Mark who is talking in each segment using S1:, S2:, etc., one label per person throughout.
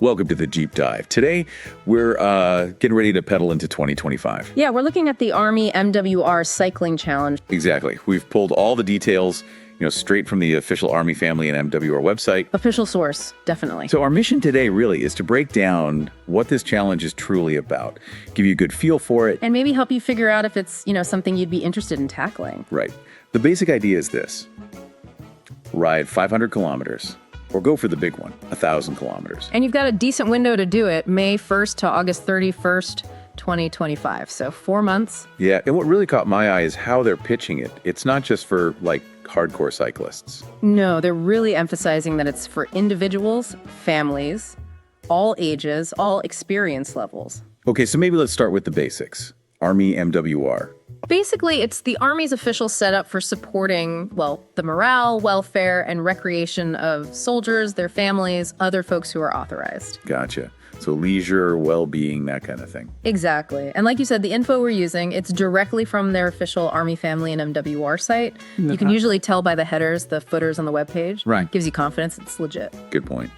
S1: Welcome to the Deep Dive. Today, we're getting ready to pedal into 2025.
S2: Yeah, we're looking at the Army MWR Cycling Challenge.
S1: Exactly. We've pulled all the details, straight from the official Army Family and MWR website.
S2: Official source, definitely.
S1: So our mission today really is to break down what this challenge is truly about, give you a good feel for it.
S2: And maybe help you figure out if it's, something you'd be interested in tackling.
S1: Right. The basic idea is this. Ride 500 kilometers. Or go for the big one, 1,000 kilometers.
S2: And you've got a decent window to do it, May 1st to August 31st, 2025. So 4 months.
S1: Yeah, and what really caught my eye is how they're pitching it. It's not just for, hardcore cyclists.
S2: No, they're really emphasizing that it's for individuals, families, all ages, all experience levels.
S1: Okay, so maybe let's start with the basics. Army MWR.
S2: Basically, it's the Army's official setup for supporting, the morale, welfare, and recreation of soldiers, their families, other folks who are authorized.
S1: Gotcha. So leisure, well-being, that kind of thing.
S2: Exactly. And like you said, the info we're using, it's directly from their official Army Family and MWR site. You can usually tell by the headers, the footers on the webpage.
S1: Right.
S2: Gives you confidence it's legit.
S1: Good point.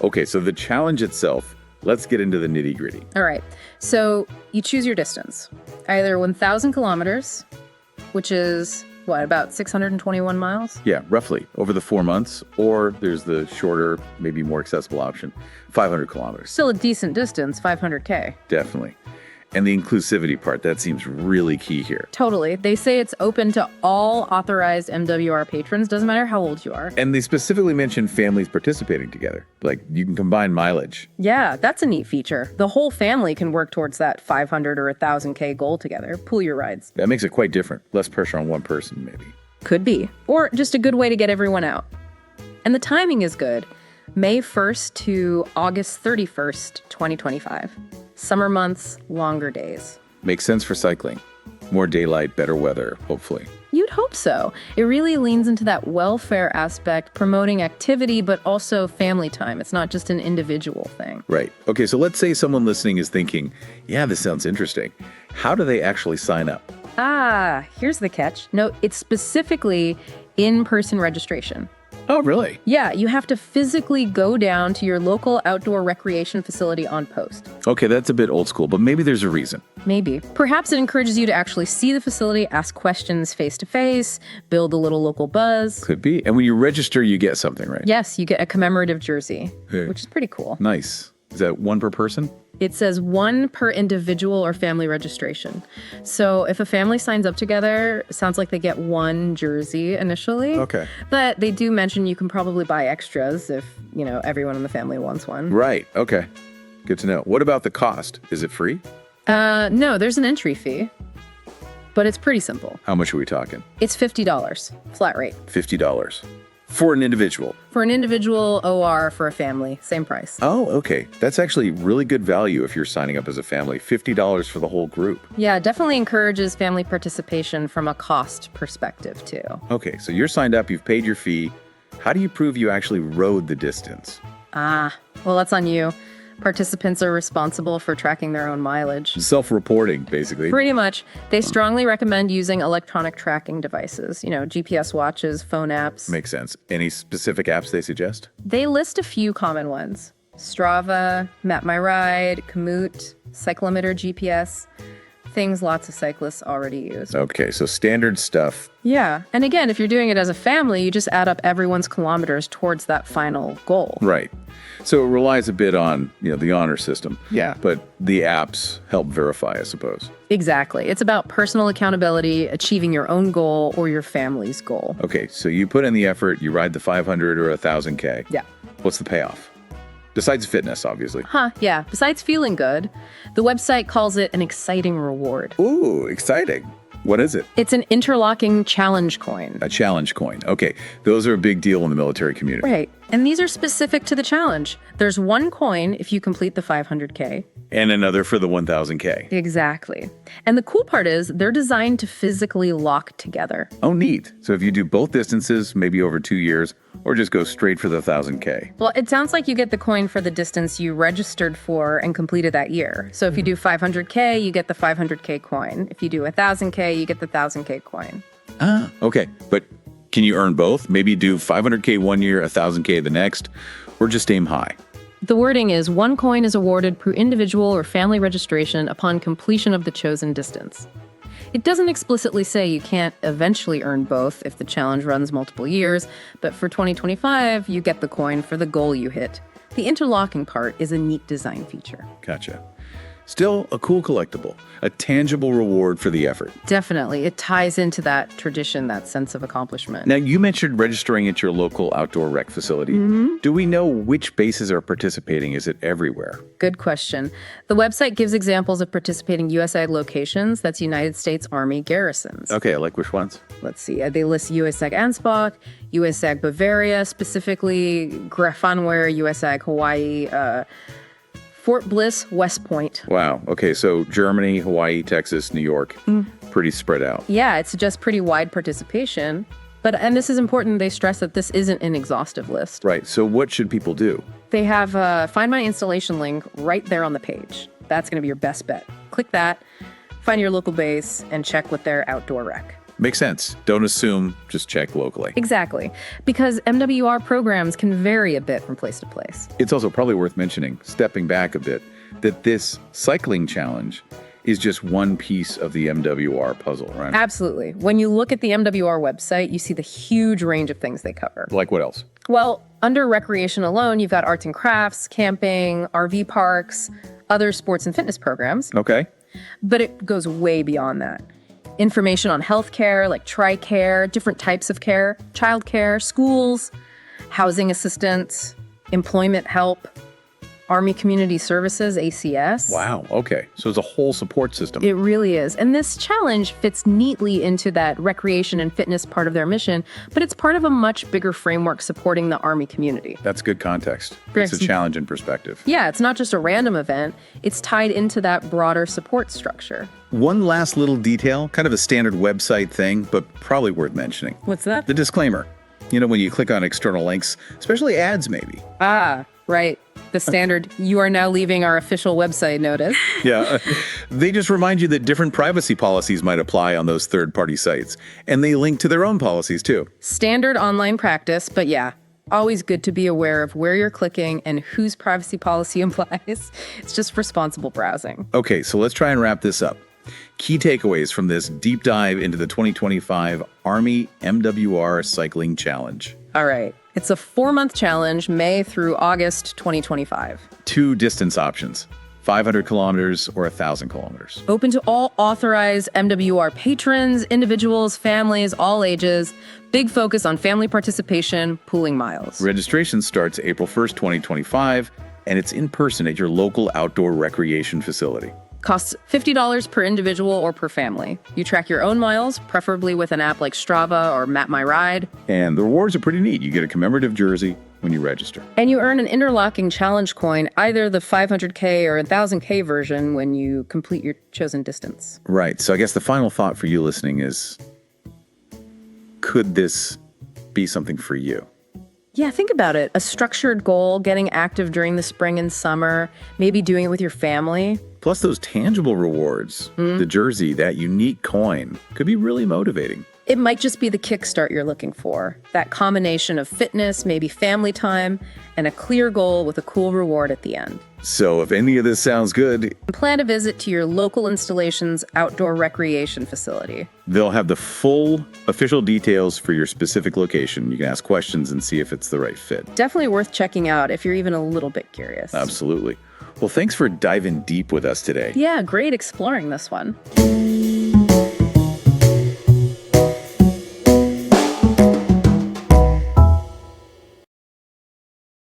S1: Okay, so the challenge itself, let's get into the nitty-gritty.
S2: All right. So you choose your distance. Either 1,000 kilometers, which is, about 621 miles?
S1: Yeah, roughly, over the 4 months. Or there's the shorter, maybe more accessible option, 500 kilometers.
S2: Still a decent distance, 500K.
S1: Definitely. And the inclusivity part, that seems really key here.
S2: Totally. They say it's open to all authorized MWR patrons, doesn't matter how old you are.
S1: And they specifically mention families participating together. You can combine mileage.
S2: Yeah, that's a neat feature. The whole family can work towards that 500 or 1,000K goal together. Pool your rides.
S1: That makes it quite different. Less pressure on one person, maybe.
S2: Could be. Or just a good way to get everyone out. And the timing is good. May 1st to August 31st, 2025. Summer months, longer days.
S1: Makes sense for cycling. More daylight, better weather, hopefully.
S2: You'd hope so. It really leans into that welfare aspect, promoting activity, but also family time. It's not just an individual thing.
S1: Right. Okay, so let's say someone listening is thinking, yeah, this sounds interesting. How do they actually sign up?
S2: Here's the catch. No, it's specifically in-person registration.
S1: Oh, really?
S2: Yeah, you have to physically go down to your local outdoor recreation facility on post.
S1: Okay, that's a bit old school, but maybe there's a reason.
S2: Maybe. Perhaps it encourages you to actually see the facility, ask questions face-to-face, build a little local buzz.
S1: Could be. And when you register, you get something, right?
S2: Yes, you get a commemorative jersey, which is pretty cool.
S1: Nice. Is that one per person?
S2: It says one per individual or family registration. So if a family signs up together, it sounds like they get one jersey initially.
S1: Okay.
S2: But they do mention you can probably buy extras if, everyone in the family wants one.
S1: Right. Okay. Good to know. What about the cost? Is it free?
S2: No, there's an entry fee, but it's pretty simple.
S1: How much are we talking?
S2: It's $50, flat rate.
S1: $50. For an individual?
S2: For an individual, OR for a family, same price.
S1: Oh, okay. That's actually really good value if you're signing up as a family. $50 for the whole group.
S2: Yeah, it definitely encourages family participation from a cost perspective, too.
S1: Okay, so you're signed up, you've paid your fee. How do you prove you actually rode the distance?
S2: Well, that's on you. Participants are responsible for tracking their own mileage.
S1: Self-reporting, basically.
S2: Pretty much. They strongly recommend using electronic tracking devices, GPS watches, phone apps.
S1: Makes sense. Any specific apps they suggest?
S2: They list a few common ones. Strava, Map My Ride, Komoot, Cyclometer GPS. Things lots of cyclists already use.
S1: Okay, so standard stuff.
S2: Yeah. And again, if you're doing it as a family, you just add up everyone's kilometers towards that final goal.
S1: Right. So it relies a bit on, the honor system.
S2: Yeah.
S1: But the apps help verify, I suppose.
S2: Exactly. It's about personal accountability, achieving your own goal or your family's goal.
S1: Okay, so you put in the effort, you ride the 500 or 1,000K.
S2: Yeah.
S1: What's the payoff? Besides fitness, obviously.
S2: Yeah. Besides feeling good, the website calls it an exciting reward.
S1: Ooh, exciting. What is it?
S2: It's an interlocking challenge coin.
S1: A challenge coin. Okay, those are a big deal in the military community.
S2: Right. And these are specific to the challenge. There's one coin if you complete the 500K.
S1: And another for the 1,000K.
S2: Exactly. And the cool part is they're designed to physically lock together.
S1: Oh, neat. So if you do both distances, maybe over 2 years, or just go straight for the 1,000K.
S2: Well, it sounds like you get the coin for the distance you registered for and completed that year. So if you do 500K, you get the 500K coin. If you do 1,000K, you get the 1,000K coin.
S1: Ah, okay. But can you earn both? Maybe do 500K one year, 1,000K the next, or just aim high?
S2: The wording is 1 coin is awarded per individual or family registration upon completion of the chosen distance. It doesn't explicitly say you can't eventually earn both if the challenge runs multiple years, but for 2025, you get the coin for the goal you hit. The interlocking part is a neat design feature.
S1: Gotcha. Still a cool collectible, a tangible reward for the effort.
S2: Definitely. It ties into that tradition, that sense of accomplishment.
S1: Now, you mentioned registering at your local outdoor rec facility. Do we know which bases are participating? Is it everywhere?
S2: Good question. The website gives examples of participating USAG locations. That's United States Army garrisons.
S1: Okay, like which ones?
S2: Let's see. They list USAG Ansbach, USAG Bavaria, specifically Grafenwehr, USAG Hawaii, Fort Bliss, West Point.
S1: Wow. Okay, so Germany, Hawaii, Texas, New York, pretty spread out.
S2: Yeah, it suggests pretty wide participation. And this is important, they stress that this isn't an exhaustive list.
S1: Right. So what should people do?
S2: They have a Find My Installation link right there on the page. That's going to be your best bet. Click that, find your local base, and check with their outdoor rec.
S1: Makes sense. Don't assume, just check locally.
S2: Exactly. Because MWR programs can vary a bit from place to place.
S1: It's also probably worth mentioning, stepping back a bit, that this cycling challenge is just one piece of the MWR puzzle, right?
S2: Absolutely. When you look at the MWR website, you see the huge range of things they cover.
S1: Like what else?
S2: Well, under recreation alone, you've got arts and crafts, camping, RV parks, other sports and fitness programs.
S1: Okay.
S2: But it goes way beyond that. Information on healthcare, like TRICARE, different types of care, childcare, schools, housing assistance, employment help, Army Community Services, ACS.
S1: Wow. Okay. So it's a whole support system.
S2: It really is. And this challenge fits neatly into that recreation and fitness part of their mission, but it's part of a much bigger framework supporting the Army community.
S1: That's good context. It's a challenge in perspective.
S2: Yeah, it's not just a random event. It's tied into that broader support structure.
S1: One last little detail, kind of a standard website thing, but probably worth mentioning.
S2: What's that?
S1: The disclaimer. You know, when you click on external links, especially ads maybe.
S2: Ah, right. The standard, you are now leaving our official website notice.
S1: Yeah. They just remind you that different privacy policies might apply on those third-party sites. And they link to their own policies, too.
S2: Standard online practice, but yeah, always good to be aware of where you're clicking and whose privacy policy applies. It's just responsible browsing.
S1: Okay, so let's try and wrap this up. Key takeaways from this deep dive into the 2025 Army MWR Cycling Challenge.
S2: All right. It's a 4-month challenge, May through August 2025.
S1: 2 distance options, 500 kilometers or 1,000 kilometers.
S2: Open to all authorized MWR patrons, individuals, families, all ages. Big focus on family participation, pooling miles.
S1: Registration starts April 1st, 2025, and it's in person at your local outdoor recreation facility.
S2: Costs $50 per individual or per family. You track your own miles, preferably with an app like Strava or Map My Ride.
S1: And the rewards are pretty neat. You get a commemorative jersey when you register.
S2: And you earn an interlocking challenge coin, either the 500K or 1,000K version when you complete your chosen distance.
S1: Right. So I guess the final thought for you listening is, could this be something for you?
S2: Yeah, think about it. A structured goal, getting active during the spring and summer, maybe doing it with your family.
S1: Plus those tangible rewards, the jersey, that unique coin, could be really motivating.
S2: It might just be the kickstart you're looking for. That combination of fitness, maybe family time, and a clear goal with a cool reward at the end.
S1: So if any of this sounds good,
S2: Plan a visit to your local installation's outdoor recreation facility.
S1: they'll have the full official details for your specific location. You can ask questions and see if it's the right fit.
S2: Definitely worth checking out if you're even a little bit curious.
S1: Absolutely. Well, thanks for diving deep with us today.
S2: Yeah, great exploring this one.